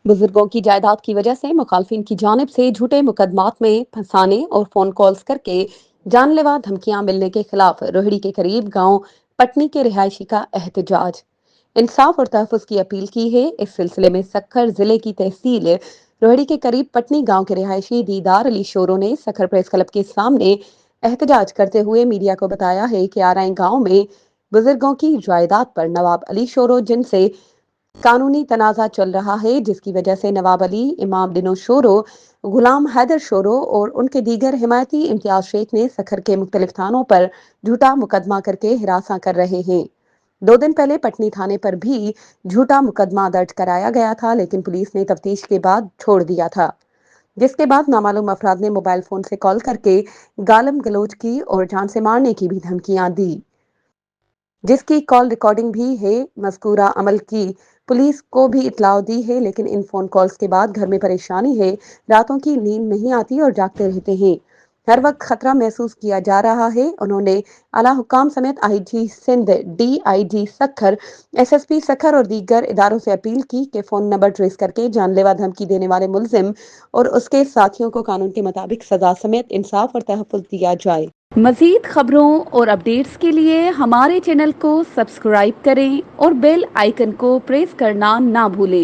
बुजुर्गों की जायदाद की वजह से मुखालफिन की जानिब से झूठे मुकदमात में फंसाने और फोन कॉल्स करके जानलेवा धमकियां मिलने के खिलाफ रोहिड़ी के करीब गांव पटनी के रिहायशी का एहतजाज। इंसाफ और तहफ़्फ़ुज़ की अपील की है। इस सिलसिले में सखर जिले की तहसील रोहिड़ी के करीब पटनी गांव के रिहायशी दीदार अली शोरो ने सखर प्रेस क्लब के सामने एहतजाज करते हुए मीडिया को बताया है कि आरई गांव में बुजुर्गों की जायदाद पर नवाब अली शोरो जिनसे कानूनी तनाज़ा चल रहा है, जिसकी वजह से नवाब अली, इमाम डिनो शोरो, गुलाम हैदर शोरो और उनके दीगर हिमायती इम्तियाज शेख ने सखर के मुख्तलिफ थानों पर झूठा मुकदमा करके हिरासा कर रहे हैं। 2 दिन पहले पटनी थाने पर भी झूठा मुकदमा दर्ज कराया गया था, लेकिन पुलिस ने तफ्तीश के बाद छोड़ दिया था, जिसके बाद नामालूम अफराद ने मोबाइल फोन से कॉल करके गालम गलोच की और जान से मारने की भी धमकियां दी, जिसकी कॉल रिकॉर्डिंग भी है। मज़कूरा अमल की पुलिस को भी इत्तला दी है, लेकिन इन फोन कॉल्स के बाद घर में परेशानी है, रातों की नींद नहीं आती और जागते रहते हैं, हर वक्त खतरा महसूस किया जा रहा है। उन्होंने आला हुकाम समेत IG Sindh, DIG Sukkur, SSP Sukkur और दीगर इदारों से अपील की कि फोन नंबर ट्रेस करके जानलेवा धमकी देने वाले मुलजिम और उसके साथियों को कानून के मुताबिक सजा समेत इंसाफ और तहफ़्फ़ुज़ दिया जाए। मज़ीद खबरों और अपडेट्स के लिए हमारे चैनल को सब्सक्राइब करें और बेल आइकन को प्रेस करना ना भूलें।